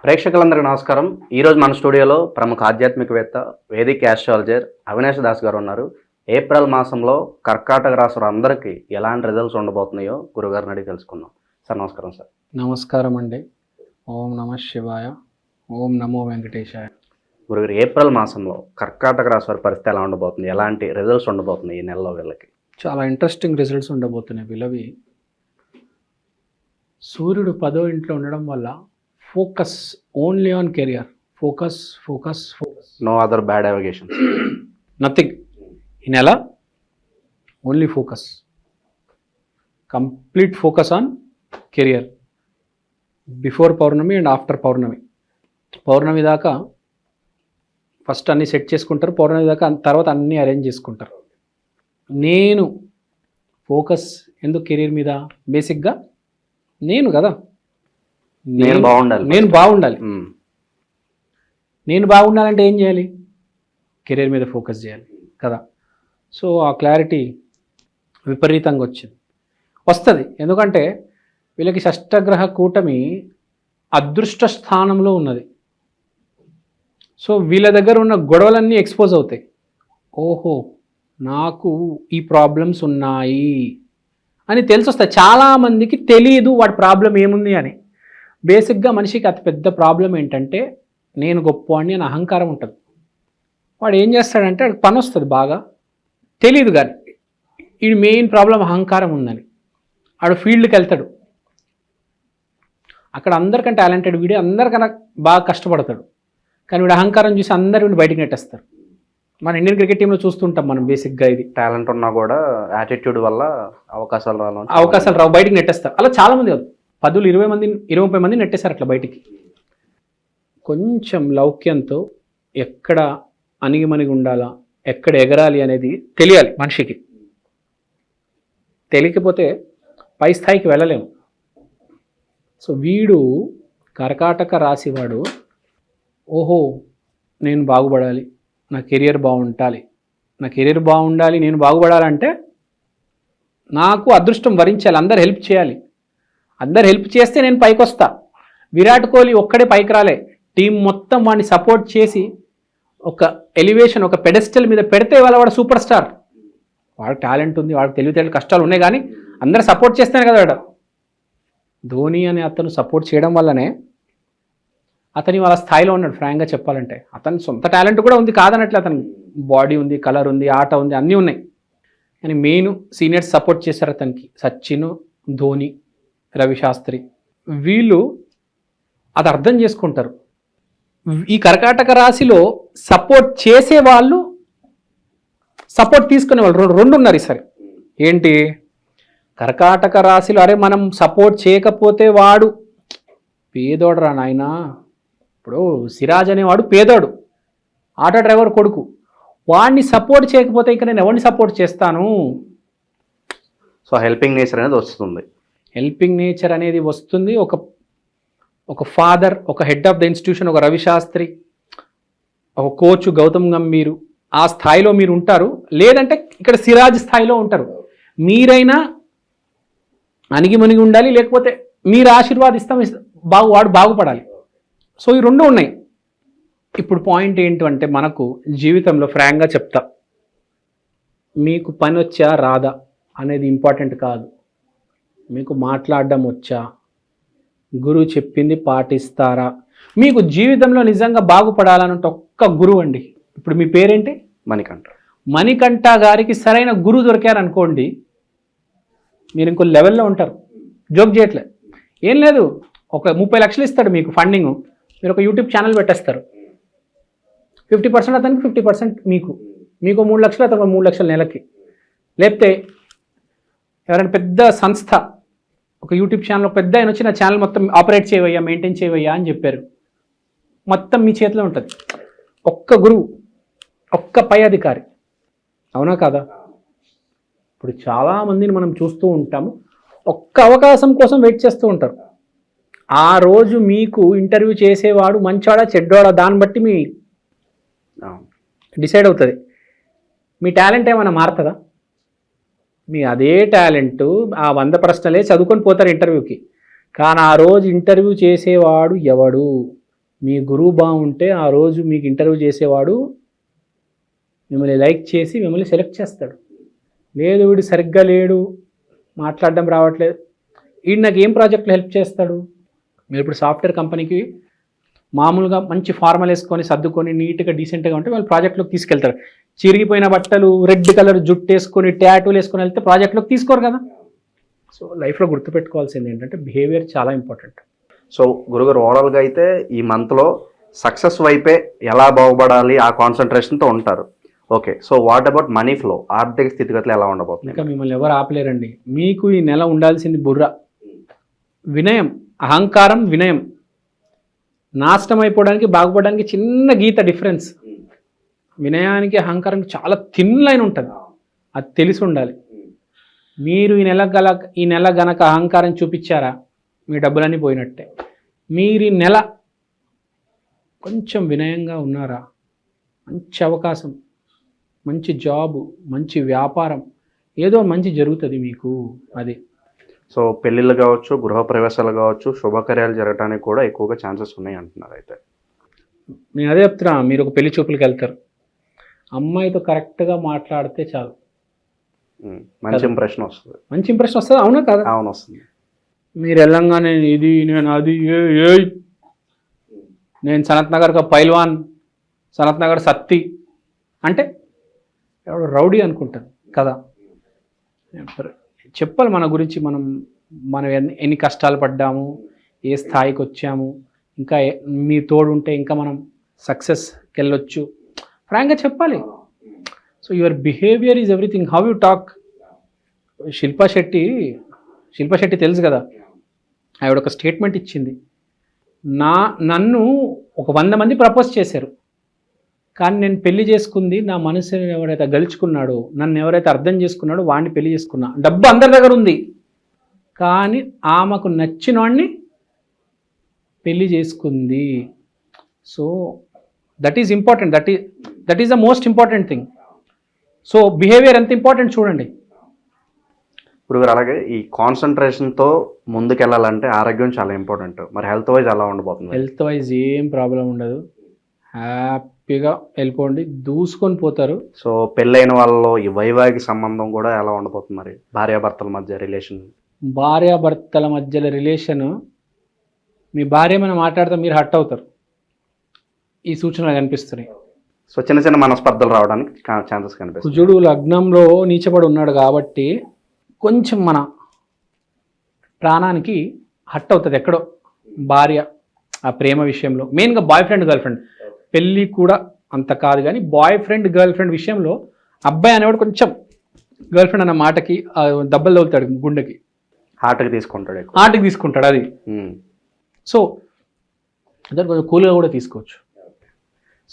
ప్రేక్షకులందరికీ నమస్కారం. ఈరోజు మన స్టూడియోలో ప్రముఖ ఆధ్యాత్మికవేత్త వేదిక్ ఆస్ట్రాలజర్ అవినాష్ దాస్ గారు ఉన్నారు. ఏప్రిల్ మాసంలో కర్కాటక రాశి అందరికీ ఎలాంటి రిజల్ట్స్ ఉండబోతున్నాయో గురుగారిని అడిగి తెలుసుకుందాం. సార్ నమస్కారం. సార్ నమస్కారం అండి. ఓం నమ శివాయ, ఓం నమో వెంకటేశాయ. గురుగారు, ఏప్రిల్ మాసంలో కర్కాటక రాశి వారి పరిస్థితి ఎలా ఉండబోతుంది, ఎలాంటి రిజల్ట్స్ ఉండబోతున్నాయి ఈ నెలలో వీళ్ళకి? చాలా ఇంట్రెస్టింగ్ రిజల్ట్స్ ఉండబోతున్నాయి వీళ్ళవి. సూర్యుడు 10వ ఇంట్లో ఉండడం వల్ల focus only on career. Focus focus focus, no other bad avocations, nothing. ఈ నెల only focus, complete focus on career. Before pournami and after pournami. పౌర్ణమి దాకా ఫస్ట్ అన్నీ సెట్ చేసుకుంటారు, పౌర్ణమి దాకా తర్వాత అన్నీ అరేంజ్ చేసుకుంటారు. నేను ఫోకస్ ఎందుకు కెరీర్ మీద? బేసిక్గా నేను కదా, నేను బాగుండాలి. నేను బాగుండాలంటే ఏం చేయాలి? కెరీర్ మీద ఫోకస్ చేయాలి కదా. సో ఆ క్లారిటీ విపరీతంగా వస్తుంది. ఎందుకంటే వీళ్ళకి షష్టగ్రహ కూటమి అదృష్ట స్థానంలో ఉన్నది. సో వీళ్ళ దగ్గర ఉన్న గొడవలన్నీ ఎక్స్పోజ్ అవుతాయి. ఓహో, నాకు ఈ ప్రాబ్లమ్స్ ఉన్నాయి అని తెలిసొస్తాయి. చాలామందికి తెలియదు వాడి ప్రాబ్లం ఏముంది అని. బేసిక్గా మనిషికి అతి పెద్ద ప్రాబ్లం ఏంటంటే నేను గొప్పవాడిని అని అహంకారం ఉంటుంది. వాడు ఏం చేస్తాడంటే వాడికి పని వస్తుంది బాగా, తెలియదు కానీ ఈ మెయిన్ ప్రాబ్లం అహంకారం ఉందని. వాడు ఫీల్డ్కి వెళ్తాడు, అక్కడ అందరికంటే టాలెంటెడ్ వీడే, అందరికన్నా బాగా కష్టపడతాడు. కానీ వీడు అహంకారం చూసి అందరు వీడు బయటకు నెట్టేస్తారు. మన ఇండియన్ క్రికెట్ టీంలో చూస్తుంటాం మనం. బేసిక్గా ఇది టాలెంట్ ఉన్నా కూడా యాటిట్యూడ్ వల్ల అవకాశాలు రావు, బయటికి నెట్టేస్తారు. అలా చాలామంది కాదు, 10, 20 మంది, 20 మంది నెట్టేశారు అట్లా బయటికి. కొంచెం లౌక్యంతో ఎక్కడ అణిగిమణిగి ఉండాలా, ఎక్కడ ఎగరాలి అనేది తెలియాలి మనిషికి. తెలియకపోతే పై స్థాయికి వెళ్ళలేము. సో వీడు కర్కాటక రాశివాడు, ఓహో నేను బాగుపడాలి, నా కెరియర్ బాగుండాలి, నేను బాగుపడాలంటే నాకు అదృష్టం వరించాలి, అందరు హెల్ప్ చేయాలి. అందరు హెల్ప్ చేస్తే నేను పైకి వస్తా. విరాట్ కోహ్లీ ఒక్కడే పైకి రాలే, టీం మొత్తం వాడిని సపోర్ట్ చేసి ఒక ఎలివేషన్, ఒక పెడెస్టల్ మీద పెడితే వాడు సూపర్ స్టార్. వాడు టాలెంట్ ఉంది, వాడికి తెలివితేటలు కష్టాలు ఉన్నాయి, కానీ అందరు సపోర్ట్ చేస్తేనే కదా వాడు. ధోని అనే అతను సపోర్ట్ చేయడం వల్లనే అతని వాళ్ళ స్థాయిలో ఉన్నాడు. ఫ్రాంక్గా చెప్పాలంటే అతని సొంత టాలెంట్ కూడా ఉంది, కాదనట్లే. అతని బాడీ ఉంది, కలర్ ఉంది, ఆట ఉంది, అన్నీ ఉన్నాయి. కానీ మెయిన్ సీనియర్స్ సపోర్ట్ చేశారు అతనికి. సచిన్, ధోని, రవి శాస్త్రి, వీళ్ళు అది అర్థం చేసుకుంటారు. ఈ కర్కాటక రాశిలో సపోర్ట్ చేసేవాళ్ళు, సపోర్ట్ తీసుకునే వాళ్ళు రెండు ఉన్నారు ఈసారి. ఏంటి? కర్కాటక రాశిలో అరే మనం సపోర్ట్ చేయకపోతే వాడు పేదోడరా నాయనా. ఇప్పుడు సిరాజ్ అనేవాడు పేదోడు, ఆటో డ్రైవర్ కొడుకు. వాడిని సపోర్ట్ చేయకపోతే ఇంకా నేను ఎవరిని సపోర్ట్ చేస్తాను? సో హెల్పింగ్ నేచర్ అనేది వస్తుంది. హెల్పింగ్ నేచర్ అనేది వస్తుంది. ఒక ఫాదర్, ఒక హెడ్ ఆఫ్ ద ఇన్స్టిట్యూషన్, ఒక రవి శాస్త్రి, ఒక కోచ్ గౌతమ్ గంభీర్, ఆ స్థాయిలో మీరు ఉంటారు. లేదంటే ఇక్కడ సిరాజ్ స్థాయిలో ఉంటారు. మీరైనా అణిగిమణిగి ఉండాలి, లేకపోతే మీరు ఆశీర్వాదిస్తాం, వాడు బాగుపడాలి. సో ఈ రెండు ఉన్నాయి. ఇప్పుడు పాయింట్ ఏంటంటే మనకు జీవితంలో ఫ్రాంక్గా చెప్తా, మీకు పని వచ్చా రాదా అనేది ఇంపార్టెంట్ కాదు. మీకు మాట్లాడడం వచ్చా, గురువు చెప్పింది పాటిస్తారా, మీకు జీవితంలో నిజంగా బాగుపడాలనంటే ఒక్క గురువు అండి. ఇప్పుడు మీ పేరేంటి? మణికంఠ గారికి సరైన గురువు దొరికారనుకోండి, మీరు ఇంకో లెవెల్లో ఉంటారు. జోక్ చేయట్లే, ఏం లేదు. ఒక 30 లక్షలు ఇస్తాడు మీకు ఫండింగ్, మీరు ఒక యూట్యూబ్ ఛానల్ పెట్టేస్తారు. 50% అతనికి, 50% మీకు 3 లక్షలు, అతను 3 లక్షలు నెలకి. లేకపోతే ఎవరైనా పెద్ద సంస్థ ఒక యూట్యూబ్ ఛానల్, పెద్ద ఆయన వచ్చి నా ఛానల్ మొత్తం ఆపరేట్ చేయవయ్యా, మెయింటైన్ చేయవయ్యా అని చెప్పారు. మొత్తం మీ చేతిలో ఉంటుంది. ఒక్క గురువు, ఒక్క పై అధికారి. అవునా కాదా? ఇప్పుడు చాలామందిని మనం చూస్తూ ఉంటాము, ఒక్క అవకాశం కోసం వెయిట్ చేస్తూ ఉంటారు. ఆ రోజు మీకు ఇంటర్వ్యూ చేసేవాడు మంచోడా చెడ్డోడా దాన్ని బట్టి మీ డిసైడ్ అవుతుంది. మీ టాలెంట్ ఏమైనా మారుతుందా? మీ అదే టాలెంటు ఆ 100 ప్రశ్నలే చదువుకొని పోతారు ఇంటర్వ్యూకి. కానీ ఆ రోజు ఇంటర్వ్యూ చేసేవాడు ఎవడు, మీ గురువు బాగుంటే ఆ రోజు మీకు ఇంటర్వ్యూ చేసేవాడు మిమ్మల్ని లైక్ చేసి మిమ్మల్ని సెలెక్ట్ చేస్తాడు. లేదు వీడు సరిగ్గా లేడు, మాట్లాడడం రావట్లేదు, వీడు నాకు ఏం ప్రాజెక్టులు హెల్ప్ చేస్తాడు? మీరు ఇప్పుడు సాఫ్ట్వేర్ కంపెనీకి మామూలుగా మంచి ఫార్మల్ వేసుకొని సర్దుకొని నీట్గా డీసెంట్గా ఉంటే వాళ్ళు ప్రాజెక్ట్లోకి తీసుకెళ్తారు. చిరిగిపోయిన బట్టలు, రెడ్ కలర్ జుట్టు వేసుకొని, ట్యాటూలు వేసుకొని వెళ్తే ప్రాజెక్ట్లోకి తీసుకోరు కదా. సో లైఫ్లో గుర్తుపెట్టుకోవాల్సింది ఏంటంటే బిహేవియర్ చాలా ఇంపార్టెంట్. సో గురుగారు ఓవరాల్గా అయితే ఈ మంత్లో సక్సెస్ వైపే ఎలా బాగుపడాలి ఆ కాన్సన్ట్రేషన్తో ఉంటారు. Okay, so what about money flow, ఆర్థిక స్థితిగతులు ఎలా ఉండబోతుంది? ఇంకా మిమ్మల్ని ఎవరు ఆపలేరండి. మీకు ఈ నెల ఉండాల్సింది బుర్ర, వినయం, అహంకారం, వినయం. నాశనం అయిపోవడానికి బాగుపడడానికి చిన్న గీత డిఫరెన్స్. వినయానికి అహంకారానికి చాలా థిన్ లైన్ ఉంటుంది, అది తెలిసి ఉండాలి. మీరు ఈ నెల గనక అహంకారం చూపించారా మీ డబ్బులన్నీ పోయినట్టే. మీరు ఈ నెల కొంచెం వినయంగా ఉన్నారా, మంచి అవకాశం, మంచి జాబు, మంచి వ్యాపారం, ఏదో మంచి జరుగుతుంది మీకు. అది సో పెళ్ళిళ్ళు కావచ్చు, గృహప్రవేశాలు కావచ్చు, శుభకార్యాలు జరగడానికి కూడా ఎక్కువగా ఛాన్సెస్ ఉన్నాయి అంటున్నారు. అయితే నేను అదే చెప్తున్నా, మీరు ఒక పెళ్లి చూపులకు వెళ్తారు, అమ్మాయితో కరెక్ట్గా మాట్లాడితే చాలు, మంచి ఇంప్రెషన్ వస్తుంది. మంచి ఇంప్రెషన్ వస్తుంది. అవునా కదా? అవును, వస్తుంది. మీరు వెళ్ళంగానే ఇది నేను అది నేను సనత్ నగర్ కా పైల్వాన్, సనత్ నగర్ సత్తి అంటే ఎవడు రౌడీ అనుకుంటాను కదా. చెప్పాలి మన గురించి, మనం ఎన్ని కష్టాలు పడ్డాము, ఏ స్థాయికి వచ్చాము, ఇంకా మీ తోడు ఉంటే ఇంకా మనం సక్సెస్కి వెళ్ళొచ్చు, ఫ్రాంక్గా చెప్పాలి. So your behaviour is everything, how you talk. Shilpa Shetty తెలుసు కదా, ఆవిడ ఒక స్టేట్మెంట్ ఇచ్చింది, నన్ను ఒక 100 మంది ప్రపోజ్ చేశారు, కానీ నేను పెళ్లి చేసుకుంది నా మనసుని ఎవరైతే గెలుచుకున్నాడో, నన్ను ఎవరైతే అర్థం చేసుకున్నాడో వాడిని పెళ్లి చేసుకున్నా. డబ్బు అందరి దగ్గర ఉంది, కానీ ఆమెకు నచ్చిన వాడిని పెళ్లి చేసుకుంది. So that is important, that is the most important thing. So behaviour ఎంత ఇంపార్టెంట్ చూడండి. ఇప్పుడు అలాగే ఈ కాన్సన్ట్రేషన్తో ముందుకెళ్ళాలంటే ఆరోగ్యం చాలా ఇంపార్టెంట్. మరి హెల్త్ వైజ్ ఎలా ఉండబోతుంది? హెల్త్ వైజ్ ఏం ప్రాబ్లం ఉండదు, హ్యాపీగా వెళ్ళిపోండి, దూసుకొని పోతారు. సో పెళ్ళైన వాళ్ళలో ఈ వైవాహిక సంబంధం కూడా ఎలా ఉండబోతుంది? మరి భార్యాభర్తల మధ్య రిలేషన్, మీ భార్య ఏమైనా మాట్లాడితే మీరు హట్ అవుతారు, ఈ సూచనలు కనిపిస్తున్నాయి. సో చిన్న చిన్న మనస్పర్ధలు రావడానికి ఛాన్సెస్ కనిపిస్తాయి. కుజుడు లగ్నంలో నీచబడి ఉన్నాడు కాబట్టి కొంచెం మన ప్రాణానికి హట్ అవుతుంది ఎక్కడో భార్య, ఆ ప్రేమ విషయంలో. మెయిన్గా బాయ్ ఫ్రెండ్ గర్ల్ ఫ్రెండ్, పెళ్ళి కూడా అంత కాదు కానీ బాయ్ ఫ్రెండ్ గర్ల్ ఫ్రెండ్ విషయంలో అబ్బాయి అనేవాడు కొంచెం గర్ల్ ఫ్రెండ్ అన్న మాటకి దెబ్బలు తగులుతాడు, గుండెకి హార్ట్కి తీసుకుంటాడు అది. సో అదే కొంచెం కూల్గా కూడా తీసుకోవచ్చు.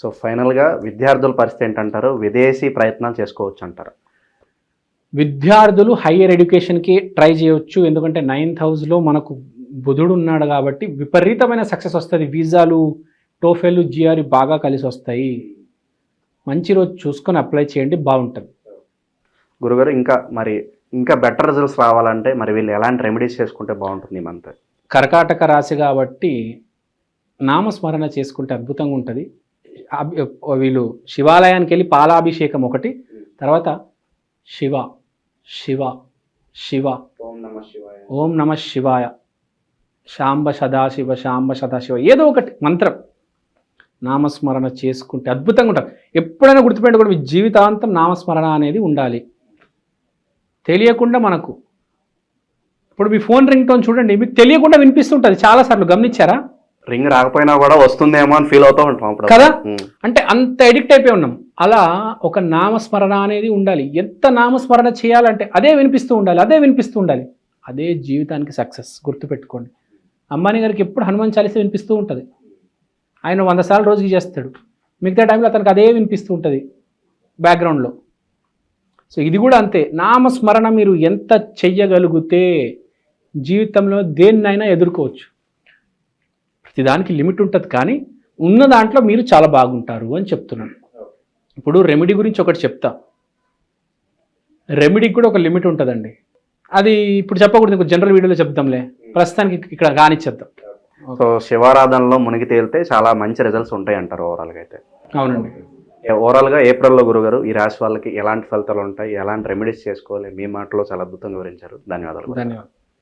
సో ఫైనల్గా విద్యార్థుల పరిస్థితి ఏంటంటారు? విదేశీ ప్రయత్నాలు చేసుకోవచ్చు అంటారు? విద్యార్థులు హయ్యర్ ఎడ్యుకేషన్కి ట్రై చేయవచ్చు, ఎందుకంటే 9th హౌస్లో మనకు బుధుడు ఉన్నాడు కాబట్టి విపరీతమైన సక్సెస్ వస్తుంది. వీసాలు, టోఫెల్, జిఆర్ఈ బాగా కలిసి వస్తాయి. మంచి రోజు చూసుకొని అప్లై చేయండి, బాగుంటుంది. గురుగారు ఇంకా బెటర్ రిజల్ట్స్ రావాలంటే మరి వీళ్ళు ఎలాంటి రెమెడీస్ చేసుకుంటే బాగుంటుంది? మంత్ కర్కాటక రాశి కాబట్టి నామస్మరణ చేసుకుంటే అద్భుతంగా ఉంటుంది. వీళ్ళు శివాలయానికి వెళ్ళి పాలాభిషేకం ఒకటి, తర్వాత శివ శివ శివ, ఓం నమ శివాయ, శాంబ సదాశివ శాంబ సదాశివ, ఏదో ఒకటి మంత్రం నామస్మరణ చేసుకుంటే అద్భుతంగా ఉంటుంది. ఎప్పుడైనా గుర్తుపెట్టుకోండి, మీ జీవితాంతం నామస్మరణ అనేది ఉండాలి. తెలియకుండా మనకు ఇప్పుడు మీ ఫోన్ రింగ్ టోన్ చూడండి, మీకు తెలియకుండా వినిపిస్తుంటుంది చాలాసార్లు, గమనించారా? రింగ్ రాకపోయినా కూడా వస్తుందేమో అని ఫీల్ అవుతూ ఉంటాం కదా. అంటే అంత ఎడిక్ట్ అయిపోయి ఉన్నాం. అలా ఒక నామస్మరణ అనేది ఉండాలి. ఎంత నామస్మరణ చేయాలంటే అదే వినిపిస్తూ ఉండాలి. అదే జీవితానికి సక్సెస్. గుర్తుపెట్టుకోండి, అంబానీ గారికి ఎప్పుడు హనుమాన్ చాలీస వినిపిస్తూ ఉంటుంది. ఆయన 100 సార్లు రోజుకి చేస్తాడు, మిగతా టైంలో అతనికి అదే వినిపిస్తూ ఉంటుంది బ్యాక్గ్రౌండ్లో. సో ఇది కూడా అంతే. నామస్మరణ మీరు ఎంత చెయ్యగలిగితే జీవితంలో దేన్నైనా ఎదుర్కోవచ్చు. ప్రతిదానికి లిమిట్ ఉంటుంది, కానీ ఉన్న దాంట్లో మీరు చాలా బాగుంటారు అని చెప్తున్నాను. ఇప్పుడు రెమెడీ గురించి ఒకటి చెప్తా. రెమెడీకి కూడా ఒక లిమిట్ ఉంటుందండి. అది ఇప్పుడు చెప్పకూడదు, జనరల్ వీడియోలో చెప్తాంలే, ప్రస్తుతానికి ఇక్కడ కానిచ్చేద్దాం. సో శివారాధనలో మునిగి తేలితే చాలా మంచి రిజల్ట్స్ ఉంటాయి అంటారు ఓవరాల్గా అయితే. అవునండి. ఓవరాల్గా ఏప్రిల్లో గురుగారు ఈ రాశి వాళ్ళకి ఎలాంటి ఫలితాలు ఉంటాయి, ఎలాంటి రెమెడీస్ చేసుకోవాలి, మీ మాటలో చాలా అద్భుతంగా వివరించారు. ధన్యవాదాలు. ధన్యవాదాలు.